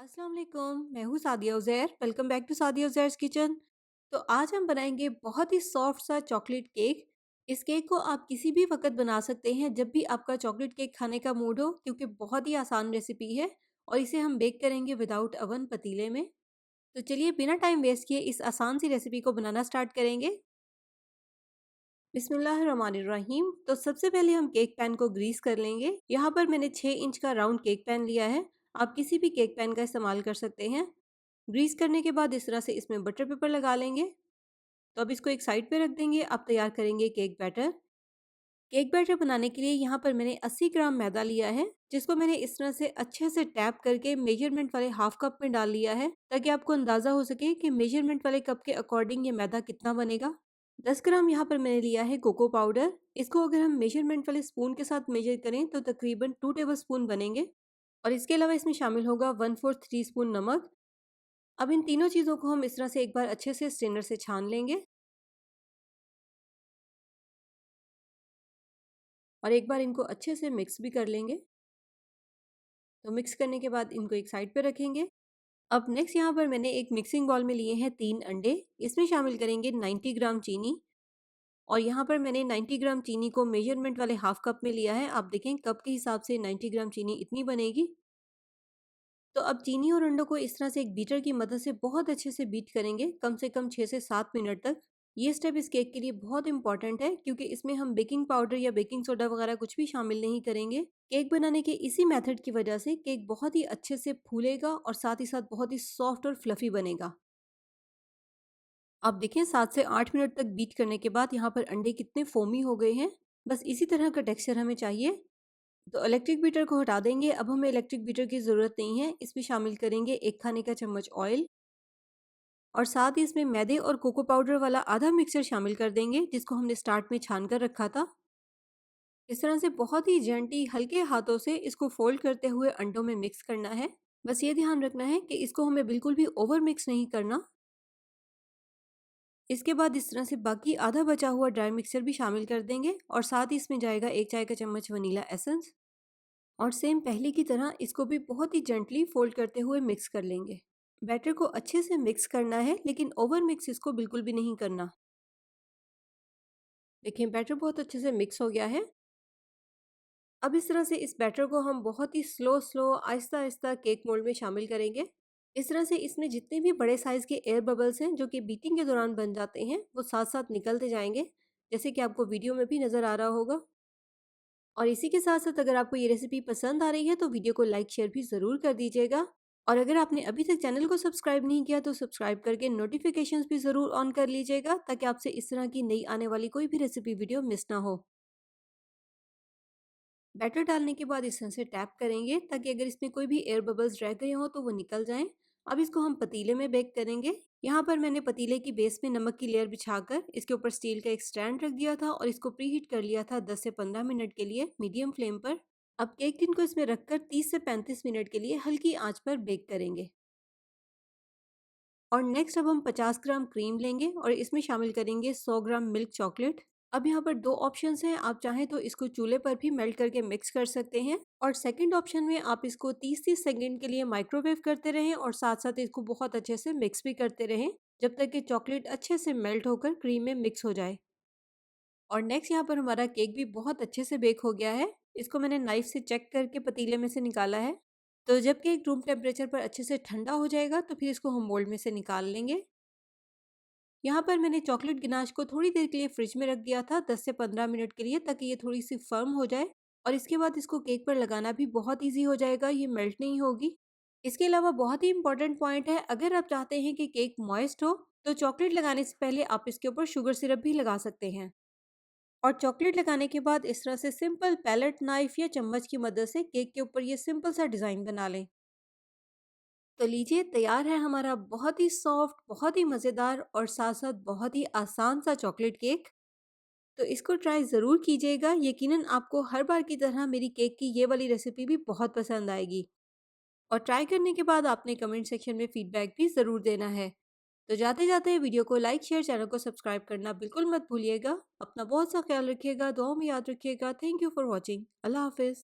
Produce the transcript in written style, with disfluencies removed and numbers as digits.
अस्सलाम वालेकुम, मैं हूँ Sadia Uzair. Welcome back to Sadia Uzair's kitchen. तो आज हम बनाएंगे बहुत ही सॉफ्ट सा चॉकलेट केक। इस केक को आप किसी भी वक्त बना सकते हैं जब भी आपका चॉकलेट केक खाने का मूड हो, क्योंकि बहुत ही आसान रेसिपी है और इसे हम बेक करेंगे विदाउट अवन पतीले में। तो चलिए बिना टाइम वेस्ट किए इस आसान सी रेसिपी को बनाना स्टार्ट करेंगे। बिस्मिल्लाहिर्रहमानिर्रहीम। तो सबसे पहले हम केक पैन को ग्रीस कर लेंगे। यहाँ पर मैंने 6 इंच का राउंड केक पैन लिया है। आप किसी भी केक पैन का इस्तेमाल कर सकते हैं। ग्रीस करने के बाद इस तरह से इसमें बटर पेपर लगा लेंगे। तो अब इसको एक साइड पे रख देंगे। अब तैयार करेंगे केक बैटर। केक बैटर बनाने के लिए यहाँ पर मैंने 80 ग्राम मैदा लिया है, जिसको मैंने इस तरह से अच्छे से टैप करके मेजरमेंट वाले हाफ कप में डाल लिया है, ताकि आपको अंदाजा हो सके कि मेजरमेंट वाले कप के अकॉर्डिंग ये मैदा कितना बनेगा। 10 ग्राम यहाँ पर मैंने लिया है कोको पाउडर। इसको अगर हम मेजरमेंट वाले स्पून के साथ मेजर करें तो तकरीबन 2 टेबल स्पून बनेंगे। और इसके अलावा इसमें शामिल होगा 1/4 टी स्पून नमक। अब इन तीनों चीज़ों को हम इस तरह से एक बार अच्छे से स्ट्रेनर से छान लेंगे और एक बार इनको अच्छे से मिक्स भी कर लेंगे। तो मिक्स करने के बाद इनको एक साइड पे रखेंगे। अब नेक्स्ट यहाँ पर मैंने एक मिक्सिंग बाउल में लिए हैं 3 अंडे। इसमें शामिल करेंगे 90 ग्राम चीनी। और यहाँ पर मैंने 90 ग्राम चीनी को मेजरमेंट वाले हाफ कप में लिया है। आप देखें कप के हिसाब से 90 ग्राम चीनी इतनी बनेगी। तो अब चीनी और अंडों को इस तरह से एक बीटर की मदद से बहुत अच्छे से बीट करेंगे, कम से कम 6 से 7 मिनट तक। ये स्टेप इस केक के लिए बहुत इंपॉर्टेंट है, क्योंकि इसमें हम बेकिंग पाउडर या बेकिंग सोडा वगैरह कुछ भी शामिल नहीं करेंगे। केक बनाने के इसी मेथड की वजह से केक बहुत ही अच्छे से फूलेगा और साथ ही साथ बहुत ही सॉफ्ट और फ्लफी बनेगा। आप देखें 7 से 8 मिनट तक बीट करने के बाद यहाँ पर अंडे कितने फोमी हो गए हैं। बस इसी तरह का टेक्सचर हमें चाहिए। तो इलेक्ट्रिक बीटर को हटा देंगे। अब हमें इलेक्ट्रिक बीटर की ज़रूरत नहीं है। इसमें शामिल करेंगे 1 खाने का चम्मच ऑयल और साथ ही इसमें मैदे और कोको पाउडर वाला आधा मिक्सचर शामिल कर देंगे, जिसको हमने स्टार्ट में छान कर रखा था। इस तरह से बहुत ही जेंटली हल्के हाथों से इसको फोल्ड करते हुए अंडों में मिक्स करना है। बस ये ध्यान रखना है कि इसको हमें बिल्कुल भी ओवर मिक्स नहीं करना। इसके बाद इस तरह से बाकी आधा बचा हुआ ड्राई मिक्सचर भी शामिल कर देंगे और साथ ही इसमें जाएगा 1 चाय का चम्मच वनीला एसेंस। और सेम पहले की तरह इसको भी बहुत ही जेंटली फोल्ड करते हुए मिक्स कर लेंगे। बैटर को अच्छे से मिक्स करना है, लेकिन ओवर मिक्स इसको बिल्कुल भी नहीं करना। देखिए बैटर बहुत अच्छे से मिक्स हो गया है। अब इस तरह से इस बैटर को हम बहुत ही slow Aahista Aahista cake mould में शामिल करेंगे। इस तरह से इसमें जितने भी बड़े साइज के एयर बबल्स हैं जो कि बीटिंग के दौरान बन जाते हैं, वो साथ साथ निकलते जाएंगे, जैसे कि आपको वीडियो में भी नजर आ रहा होगा। और इसी के साथ साथ अगर आपको ये रेसिपी पसंद आ रही है तो वीडियो को लाइक शेयर भी ज़रूर कर दीजिएगा। और अगर आपने अभी तक चैनल को सब्सक्राइब नहीं किया तो सब्सक्राइब करके नोटिफिकेशंस भी ज़रूर ऑन कर लीजिएगा, ताकि आपसे इस तरह की नई आने वाली कोई भी रेसिपी वीडियो मिस ना हो। बैटर डालने के बाद इस तरह से टैप करेंगे, ताकि अगर इसमें कोई भी एयर बबल्स रह गए हों तो वो निकल जाएं। अब इसको हम पतीले में बेक करेंगे। यहाँ पर मैंने पतीले की बेस में नमक की लेयर बिछाकर इसके ऊपर स्टील का एक स्टैंड रख दिया था और इसको प्रीहीट कर लिया था 10 से 15 मिनट के लिए मीडियम फ्लेम पर। अब केक टिन को इसमें रखकर 30 से 35 मिनट के लिए हल्की आंच पर बेक करेंगे। और नेक्स्ट अब हम 50 ग्राम क्रीम लेंगे और इसमें शामिल करेंगे 100 ग्राम मिल्क चॉकलेट। अब यहाँ पर दो ऑप्शंस हैं, आप चाहें तो इसको चूल्हे पर भी मेल्ट करके मिक्स कर सकते हैं, और सेकंड ऑप्शन में आप इसको 30-30 सेकंड के लिए माइक्रोवेव करते रहें और साथ साथ इसको बहुत अच्छे से मिक्स भी करते रहें, जब तक कि चॉकलेट अच्छे से मेल्ट होकर क्रीम में मिक्स हो जाए। और नेक्स्ट यहाँ पर हमारा केक भी बहुत अच्छे से बेक हो गया है। इसको मैंने नाइफ से चेक करके पतीले में से निकाला है। तो जब केक रूम टेम्परेचर पर अच्छे से ठंडा हो जाएगा तो फिर इसको हम मोल्ड में से निकाल लेंगे। यहाँ पर मैंने चॉकलेट गिनाश को थोड़ी देर के लिए फ्रिज में रख दिया था, 10 से 15 मिनट के लिए, ताकि ये थोड़ी सी फर्म हो जाए। और इसके बाद इसको केक पर लगाना भी बहुत ईजी हो जाएगा, ये मेल्ट नहीं होगी। इसके अलावा बहुत ही इंपॉर्टेंट पॉइंट है, अगर आप चाहते हैं कि केक मॉइस्ट हो तो चॉकलेट लगाने से पहले आप इसके ऊपर शुगर सिरप भी लगा सकते हैं। और चॉकलेट लगाने के बाद इस तरह से सिंपल पैलेट नाइफ या चम्मच की मदद से केक के ऊपर ये सिंपल सा डिज़ाइन बना लें। तो लीजिए तैयार है हमारा बहुत ही सॉफ्ट, बहुत ही मज़ेदार और साथ साथ बहुत ही आसान सा चॉकलेट केक। तो इसको ट्राई ज़रूर कीजिएगा। यकीनन आपको हर बार की तरह मेरी केक की ये वाली रेसिपी भी बहुत पसंद आएगी। और ट्राई करने के बाद आपने कमेंट सेक्शन में फीडबैक भी ज़रूर देना है। तो जाते जाते वीडियो को लाइक शेयर, चैनल को सब्सक्राइब करना बिल्कुल मत भूलिएगा। अपना बहुत सा ख्याल रखिएगा, दुआओं में याद रखिएगा। Thank you for watching. अल्लाह हाफिज़।